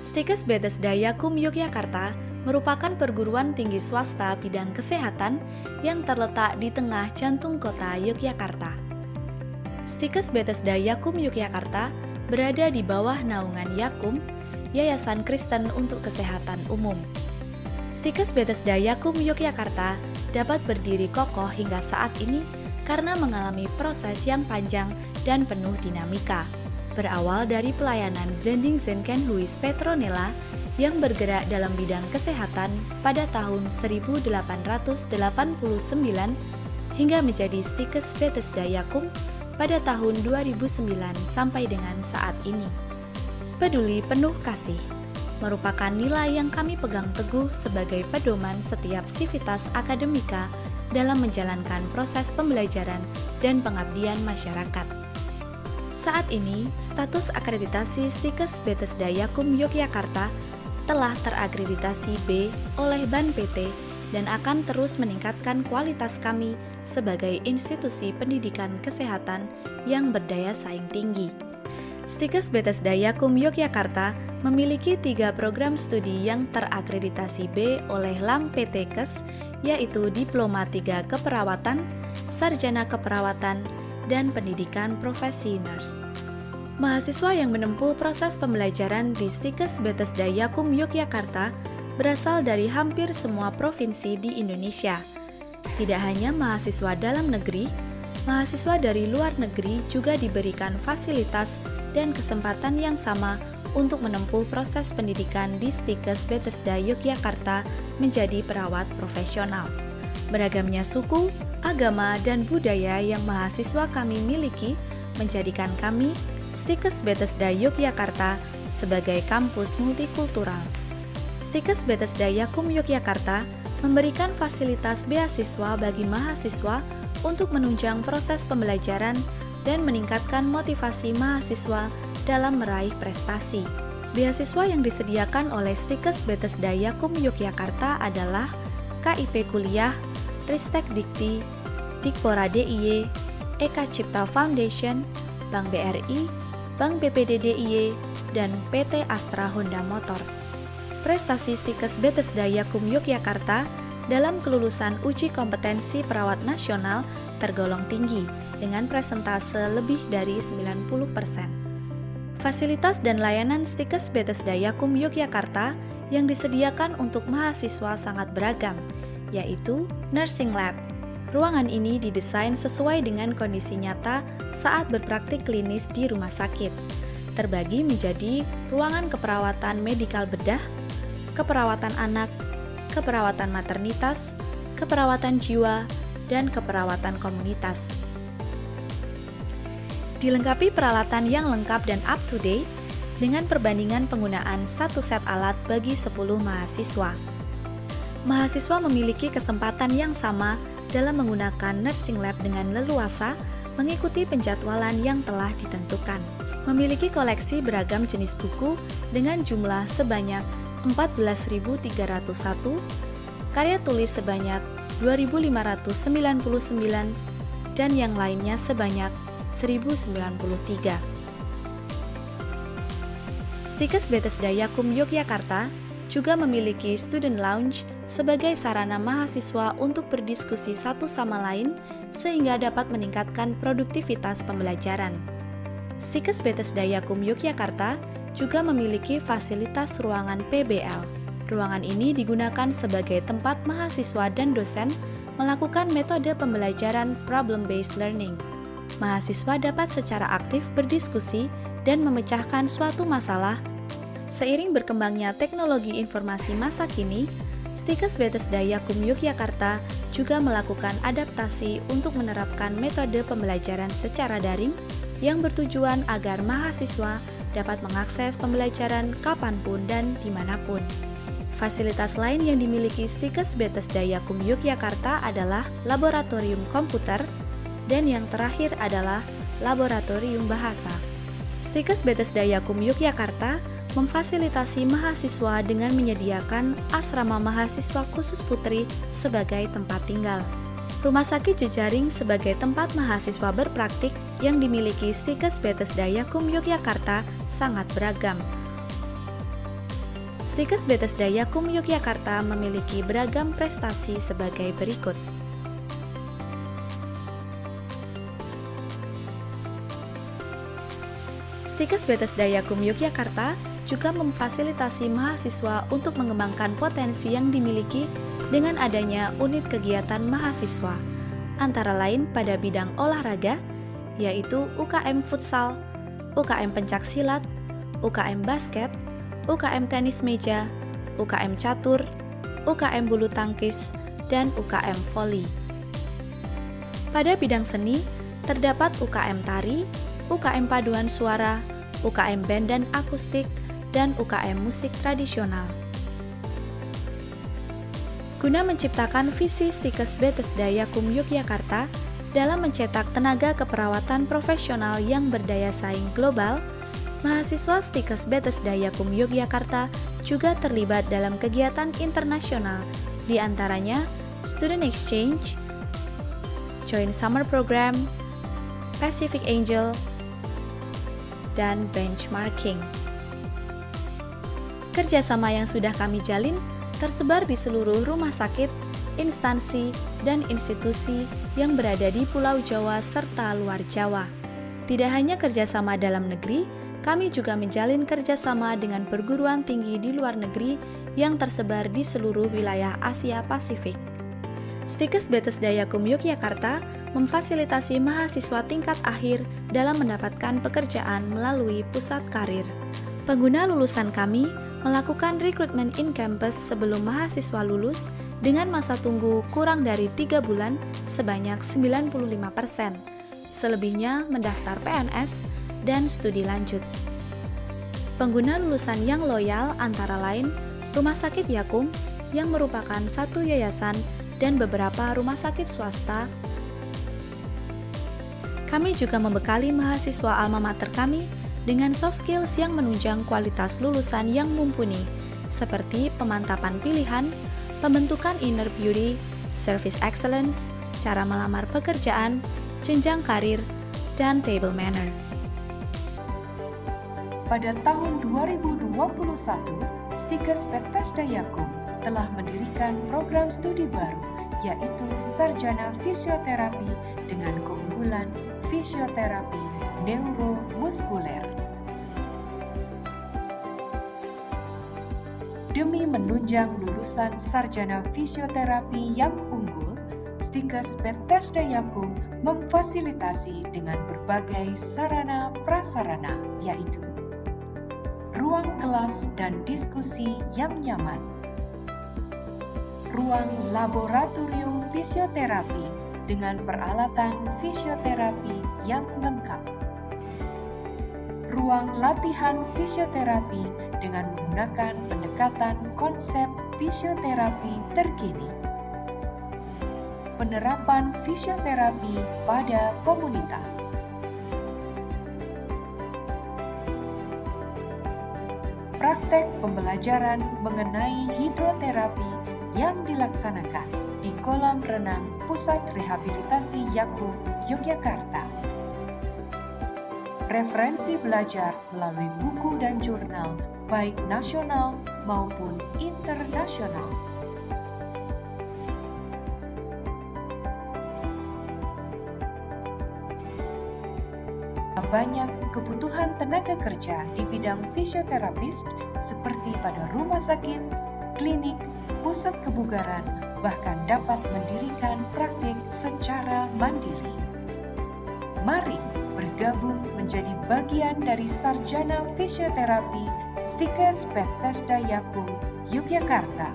Stikes Bethesda Yakum Yogyakarta merupakan perguruan tinggi swasta bidang kesehatan yang terletak di tengah jantung kota Yogyakarta. Stikes Bethesda Yakum Yogyakarta berada di bawah naungan Yakum, Yayasan Kristen untuk Kesehatan Umum. Stikes Bethesda Yakum Yogyakarta dapat berdiri kokoh hingga saat ini karena mengalami proses yang panjang dan penuh dinamika. Berawal dari pelayanan Zending Zenken Huis Petronella yang bergerak dalam bidang kesehatan pada tahun 1889 hingga menjadi Stikes Bethesda Yakum pada tahun 2009 sampai dengan saat ini. Peduli penuh kasih merupakan nilai yang kami pegang teguh sebagai pedoman setiap sivitas akademika dalam menjalankan proses pembelajaran dan pengabdian masyarakat. Saat ini, status akreditasi Stikes Bethesda Yakum Yogyakarta telah terakreditasi B oleh BAN PT dan akan terus meningkatkan kualitas kami sebagai institusi pendidikan kesehatan yang berdaya saing tinggi. Stikes Bethesda Yakum Yogyakarta memiliki 3 program studi yang terakreditasi B oleh LAM PT Kes, yaitu Diploma 3 Keperawatan, Sarjana Keperawatan, dan Pendidikan Profesi Nurse. Mahasiswa yang menempuh proses pembelajaran di Stikes Bethesda Yakum Yogyakarta berasal dari hampir semua provinsi di Indonesia. Tidak hanya mahasiswa dalam negeri, mahasiswa dari luar negeri juga diberikan fasilitas dan kesempatan yang sama untuk menempuh proses pendidikan di Stikes Bethesda Yogyakarta menjadi perawat profesional. Beragamnya suku, agama, dan budaya yang mahasiswa kami miliki menjadikan kami, Stikes Bethesda Yogyakarta, sebagai kampus multikultural. Stikes Bethesda Yakum Yogyakarta memberikan fasilitas beasiswa bagi mahasiswa untuk menunjang proses pembelajaran dan meningkatkan motivasi mahasiswa dalam meraih prestasi. Beasiswa yang disediakan oleh Stikes Bethesda Yakum Yogyakarta adalah KIP Kuliah, Ristek Dikti, Dikpora DIY, Eka Cipta Foundation, Bank BRI, Bank BPD DIY, dan PT Astra Honda Motor. Prestasi Stikes Bethesda Yakum Yogyakarta dalam kelulusan uji kompetensi perawat nasional tergolong tinggi dengan presentase lebih dari 90%. Fasilitas dan layanan Stikes Bethesda Yakum Yogyakarta yang disediakan untuk mahasiswa sangat beragam, yaitu Nursing Lab. Ruangan ini didesain sesuai dengan kondisi nyata saat berpraktik klinis di rumah sakit. Terbagi menjadi ruangan keperawatan medikal bedah, keperawatan anak, keperawatan maternitas, keperawatan jiwa, dan keperawatan komunitas. Dilengkapi peralatan yang lengkap dan up-to-date dengan perbandingan penggunaan 1 set alat bagi 10 mahasiswa. Mahasiswa memiliki kesempatan yang sama dalam menggunakan Nursing Lab dengan leluasa mengikuti penjadwalan yang telah ditentukan. Memiliki koleksi beragam jenis buku dengan jumlah sebanyak 14.301, karya tulis sebanyak 2.599, dan yang lainnya sebanyak 1.093. Stikes Bethesda Yakum Yogyakarta juga memiliki student lounge sebagai sarana mahasiswa untuk berdiskusi satu sama lain sehingga dapat meningkatkan produktivitas pembelajaran. Stikes Bethesda Yakum Yogyakarta juga memiliki fasilitas ruangan PBL. Ruangan ini digunakan sebagai tempat mahasiswa dan dosen melakukan metode pembelajaran problem-based learning. Mahasiswa dapat secara aktif berdiskusi dan memecahkan suatu masalah. Seiring berkembangnya teknologi informasi masa kini, Stikes Bethesda Yakum Yogyakarta juga melakukan adaptasi untuk menerapkan metode pembelajaran secara daring yang bertujuan agar mahasiswa dapat mengakses pembelajaran kapanpun dan dimanapun. Fasilitas lain yang dimiliki Stikes Bethesda Yakum Yogyakarta adalah laboratorium komputer, dan yang terakhir adalah laboratorium bahasa. Stikes Bethesda Yakum Yogyakarta memfasilitasi mahasiswa dengan menyediakan asrama mahasiswa khusus putri sebagai tempat tinggal. Rumah sakit jejaring sebagai tempat mahasiswa berpraktik yang dimiliki Stikes Bethesda Yakum Yogyakarta sangat beragam. Stikes Bethesda Yakum Yogyakarta memiliki beragam prestasi sebagai berikut. Stikes Bethesda Yakum Yogyakarta juga memfasilitasi mahasiswa untuk mengembangkan potensi yang dimiliki dengan adanya unit kegiatan mahasiswa, antara lain pada bidang olahraga, yaitu UKM Futsal, UKM Pencaksilat, UKM Basket, UKM Tenis Meja, UKM Catur, UKM Bulu Tangkis, dan UKM Voli. Pada bidang seni, terdapat UKM Tari, UKM Paduan Suara, UKM Band dan Akustik, dan UKM Musik Tradisional. Guna menciptakan visi Stikes Bethesda Yakum Yogyakarta dalam mencetak tenaga keperawatan profesional yang berdaya saing global, mahasiswa Stikes Bethesda Yakum Yogyakarta juga terlibat dalam kegiatan internasional, di antaranya Student Exchange, Joint Summer Program, Pacific Angel, dan Benchmarking. Kerjasama yang sudah kami jalin tersebar di seluruh rumah sakit, instansi, dan institusi yang berada di Pulau Jawa serta luar Jawa. Tidak hanya kerjasama dalam negeri, kami juga menjalin kerjasama dengan perguruan tinggi di luar negeri yang tersebar di seluruh wilayah Asia Pasifik. Stikes Bethesda Yakum Yogyakarta memfasilitasi mahasiswa tingkat akhir dalam mendapatkan pekerjaan melalui pusat karir. Pengguna lulusan kami melakukan rekrutmen in-campus sebelum mahasiswa lulus dengan masa tunggu kurang dari 3 bulan sebanyak 95%. Selebihnya mendaftar PNS dan studi lanjut. Pengguna lulusan yang loyal antara lain Rumah Sakit Yakum yang merupakan satu yayasan dan beberapa rumah sakit swasta. Kami juga membekali mahasiswa alma mater kami dengan soft skills yang menunjang kualitas lulusan yang mumpuni, seperti pemantapan pilihan, pembentukan inner beauty, service excellence, cara melamar pekerjaan, jenjang karir, dan table manner. Pada tahun 2021, Stikes Bethesda Yakum telah mendirikan program studi baru, yaitu Sarjana Fisioterapi dengan keunggulan fisioterapi neuromuskuler. Demi menunjang lulusan sarjana fisioterapi yang unggul, Stikes Bethesda Yakum memfasilitasi dengan berbagai sarana prasarana, yaitu ruang kelas dan diskusi yang nyaman, ruang laboratorium fisioterapi dengan peralatan fisioterapi yang lengkap, ruang latihan fisioterapi dengan menggunakan pendekatan konsep fisioterapi terkini, penerapan fisioterapi pada komunitas, praktek pembelajaran mengenai hidroterapi yang dilaksanakan di kolam renang Pusat Rehabilitasi Yakum Yogyakarta. Referensi belajar melalui buku dan jurnal baik nasional maupun internasional. Banyak kebutuhan tenaga kerja di bidang fisioterapis seperti pada rumah sakit, klinik, pusat kebugaran, bahkan dapat mendirikan praktik secara mandiri. Mari bergabung menjadi bagian dari sarjana fisioterapi Stikes Bethesda Yakum Yogyakarta.